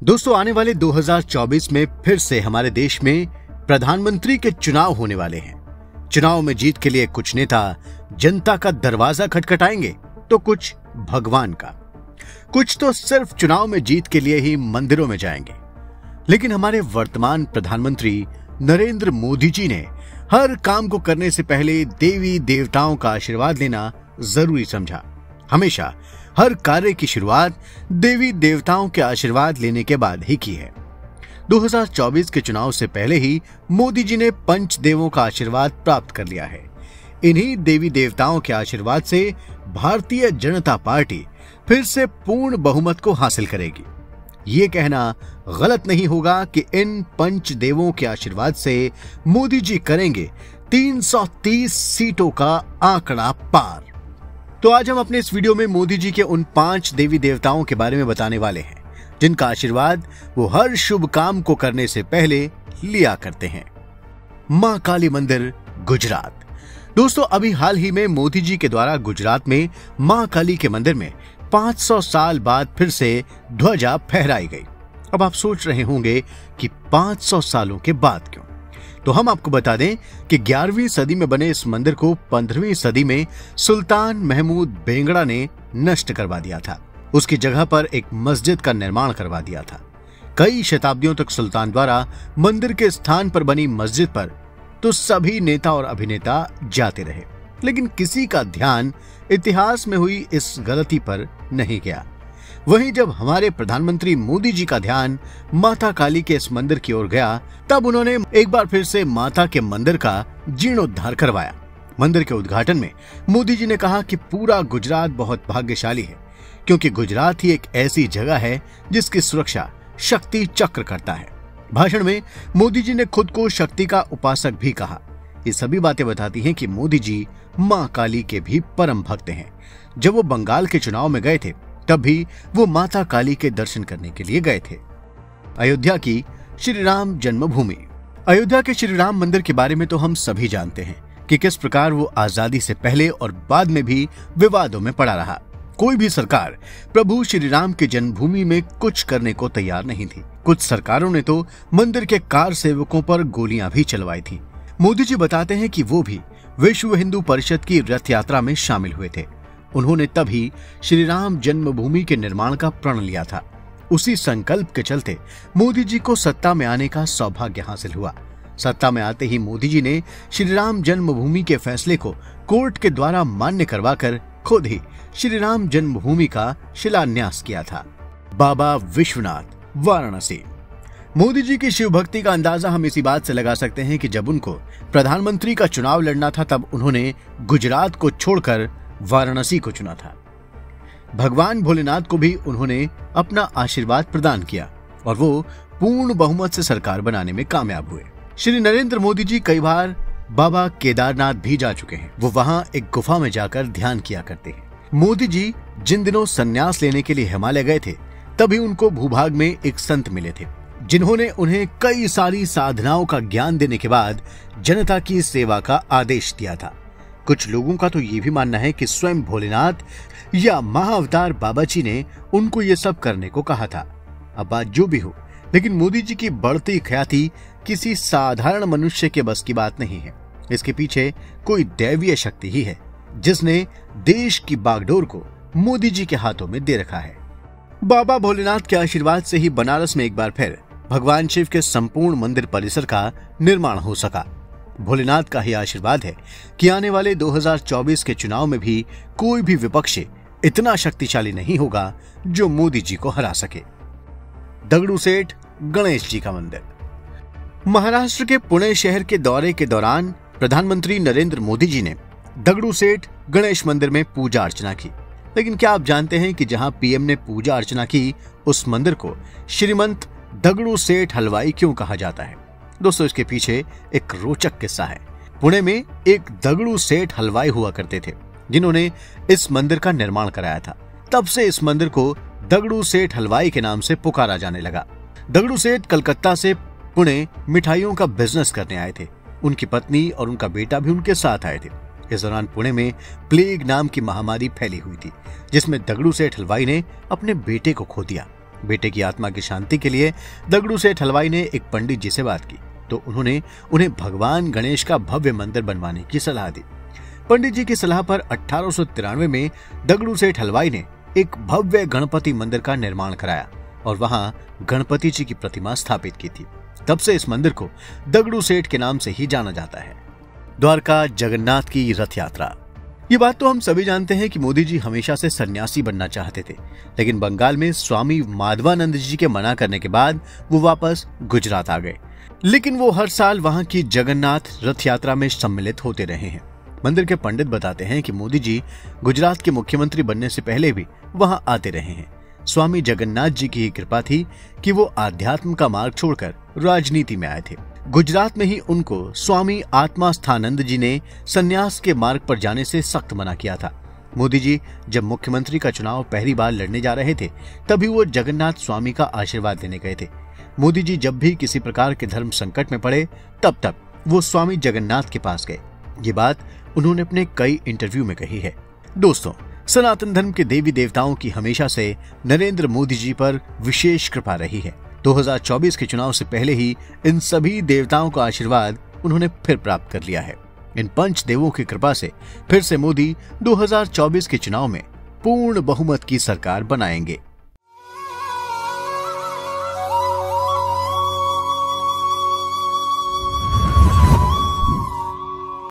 दोस्तों, आने वाले 2024 में फिर से हमारे देश में प्रधानमंत्री के चुनाव होने वाले हैं। चुनाव में जीत के लिए कुछ नेता जनता का दरवाजा खटखटाएंगे तो कुछ भगवान का, कुछ तो सिर्फ चुनाव में जीत के लिए ही मंदिरों में जाएंगे। लेकिन हमारे वर्तमान प्रधानमंत्री नरेंद्र मोदी जी ने हर काम को करने से पहले देवी देवताओं का आशीर्वाद लेना जरूरी समझा। हमेशा हर कार्य की शुरुआत देवी देवताओं के आशीर्वाद लेने के बाद ही की है। 2024 के चुनाव से पहले ही मोदी जी ने पंचदेवों का आशीर्वाद प्राप्त कर लिया है। इन्हीं देवी देवताओं के आशीर्वाद से भारतीय जनता पार्टी फिर से पूर्ण बहुमत को हासिल करेगी। ये कहना गलत नहीं होगा कि इन पंचदेवों के आशीर्वाद से मोदी जी करेंगे 330 सीटों का आंकड़ा पार। तो आज हम अपने इस वीडियो में मोदी जी के उन 5 देवी देवताओं के बारे में बताने वाले हैं जिनका आशीर्वाद वो हर शुभ काम को करने से पहले लिया करते हैं। मां काली मंदिर, गुजरात। दोस्तों, अभी हाल ही में मोदी जी के द्वारा गुजरात में मां काली के मंदिर में 500 साल बाद फिर से ध्वजा फहराई गई। अब आप सोच रहे होंगे कि 500 सालों के बाद क्यों? तो हम आपको बता दें कि 11वीं सदी में बने इस मंदिर को 15वीं सदी में सुल्तान महमूद बेंगड़ा ने नष्ट करवा दिया था। उसकी जगह पर एक मस्जिद का निर्माण करवा दिया था। कई शताब्दियों तक सुल्तान द्वारा मंदिर के स्थान पर बनी मस्जिद पर तो सभी नेता और अभिनेता जाते रहे, लेकिन किसी का ध्यान इतिहास में हुई इस गलती पर नहीं गया। वहीं जब हमारे प्रधानमंत्री मोदी जी का ध्यान माता काली के इस मंदिर की ओर गया, तब उन्होंने एक बार फिर से माता के मंदिर का जीर्णोद्धार करवाया। मंदिर के उद्घाटन में मोदी जी ने कहा कि पूरा गुजरात बहुत भाग्यशाली है, क्योंकि गुजरात ही एक ऐसी जगह है जिसकी सुरक्षा शक्ति चक्र करता है। भाषण में मोदी जी ने खुद को शक्ति का उपासक भी कहा। ये सभी बातें बताती हैं कि मोदी जी मां काली के भी परम भक्त हैं। जब वो बंगाल के चुनाव में गए थे, तब भी वो माता काली के दर्शन करने के लिए गए थे। अयोध्या की श्री राम जन्मभूमि। अयोध्या के श्री राम मंदिर के बारे में तो हम सभी जानते हैं कि किस प्रकार वो आजादी से पहले और बाद में भी विवादों में पड़ा रहा। कोई भी सरकार प्रभु श्री राम की जन्मभूमि में कुछ करने को तैयार नहीं थी। कुछ सरकारों ने तो मंदिर के कार सेवकों पर गोलियां भी चलवाई थी। मोदी जी बताते हैं कि वो भी विश्व हिंदू परिषद की रथ यात्रा में शामिल हुए थे। उन्होंने तभी श्री राम जन्मभूमि के निर्माण का प्रण लिया था। उसी संकल्प के चलते मोदी जी को सत्ता में आने का सौभाग्य हासिल हुआ। सत्ता में आते ही मोदी जी ने श्री राम जन्मभूमि के फैसले को कोर्ट के द्वारा मान्य करवाकर खुद ही श्री राम जन्मभूमि का शिलान्यास किया था। बाबा विश्वनाथ, वाराणसी। मोदी जी की शिव भक्ति का अंदाजा हम इसी बात से लगा सकते हैं कि जब उनको प्रधानमंत्री का चुनाव लड़ना था, तब उन्होंने गुजरात को छोड़कर वाराणसी को चुना था। भगवान भोलेनाथ को भी उन्होंने अपना आशीर्वाद प्रदान किया और वो पूर्ण बहुमत से सरकार बनाने में कामयाब हुए। श्री नरेंद्र मोदी जी कई बार बाबा केदारनाथ भी जा चुके हैं। वो वहां एक गुफा में जाकर ध्यान किया करते हैं। मोदी जी जिन दिनों संन्यास लेने के लिए हिमालय गए थे, तभी उनको भूभाग में एक संत मिले थे, जिन्होंने उन्हें कई सारी साधनाओं का ज्ञान देने के बाद जनता की सेवा का आदेश दिया था। कुछ लोगों का तो ये भी मानना है कि स्वयं भोलेनाथ या महाअवतार बाबा जी ने उनको ये सब करने को कहा था। अब बात जो भी हो, लेकिन मोदी जी की बढ़ती ख्याति किसी साधारण मनुष्य के बस की बात नहीं है। इसके पीछे कोई दैवीय शक्ति ही है, जिसने देश की बागडोर को मोदी जी के हाथों में दे रखा है। बाबा भोलेनाथ के आशीर्वाद से ही बनारस में एक बार फिर भगवान शिव के संपूर्ण मंदिर परिसर का निर्माण हो सका। भोलेनाथ का ही आशीर्वाद है कि आने वाले 2024 के चुनाव में भी कोई भी विपक्षी इतना शक्तिशाली नहीं होगा जो मोदी जी को हरा सके। दगड़ू सेठ गणेश जी का मंदिर। महाराष्ट्र के पुणे शहर के दौरे के दौरान प्रधानमंत्री नरेंद्र मोदी जी ने दगड़ू सेठ गणेश मंदिर में पूजा अर्चना की। लेकिन क्या आप जानते हैं कि जहां पीएम ने पूजा अर्चना की, उस मंदिर को श्रीमंत दगड़ू सेठ हलवाई क्यों कहा जाता है? दोस्तों, इसके पीछे एक रोचक किस्सा है। पुणे में एक दगड़ू सेठ हलवाई हुआ करते थे, जिन्होंने इस मंदिर का निर्माण कराया था। तब से इस मंदिर को दगड़ू सेठ हलवाई के नाम से पुकारा जाने लगा। दगड़ू सेठ कलकत्ता से पुणे मिठाइयों का बिजनेस करने आए थे। उनकी पत्नी और उनका बेटा भी उनके साथ आए थे। इस दौरान पुणे में प्लेग नाम की महामारी फैली हुई थी, जिसमें दगड़ू सेठ हलवाई ने अपने बेटे को खो दिया। बेटे की आत्मा की शांति के लिए दगड़ू सेठ हलवाई ने एक पंडित जी से बात की तो उन्होंने उन्हें भगवान गणेश का भव्य मंदिर बनवाने की सलाह दी। पंडित जी की सलाह पर 1893 में दगड़ू सेठ हलवाई ने एक भव्य गणपति मंदिर का निर्माण कराया और वहां गणपति जी की प्रतिमा स्थापित की थी। तब से इस मंदिर को दगड़ू सेठ के नाम से ही जाना जाता है। द्वारका जगन्नाथ की रथ यात्रा। ये बात तो हम सभी जानते हैं कि मोदी जी हमेशा से सन्यासी बनना चाहते थे, लेकिन बंगाल में स्वामी माधवानंद जी के मना करने के बाद वो वापस गुजरात आ गए। लेकिन वो हर साल वहां की जगन्नाथ रथ यात्रा में सम्मिलित होते रहे हैं। मंदिर के पंडित बताते हैं कि मोदी जी गुजरात के मुख्यमंत्री बनने से पहले भी वहां आते रहे हैं। स्वामी जगन्नाथ जी की कृपा थी कि वो आध्यात्म का मार्ग छोड़कर राजनीति में आए थे। गुजरात में ही उनको स्वामी आत्मास्थानंद जी ने संन्यास के मार्ग पर जाने से सख्त मना किया था। मोदी जी जब मुख्यमंत्री का चुनाव पहली बार लड़ने जा रहे थे तभी वो जगन्नाथ स्वामी का आशीर्वाद लेने गए थे। मोदी जी जब भी किसी प्रकार के धर्म संकट में पड़े तब वो स्वामी जगन्नाथ के पास गए। ये बात उन्होंने अपने कई इंटरव्यू में कही है। दोस्तों, सनातन धर्म के देवी देवताओं की हमेशा से नरेंद्र मोदी जी पर विशेष कृपा रही है। 2024 के चुनाव से पहले ही इन सभी देवताओं का आशीर्वाद उन्होंने फिर प्राप्त कर लिया है। इन पंच देवों की कृपा से फिर से मोदी 2024 के चुनाव में पूर्ण बहुमत की सरकार बनाएंगे।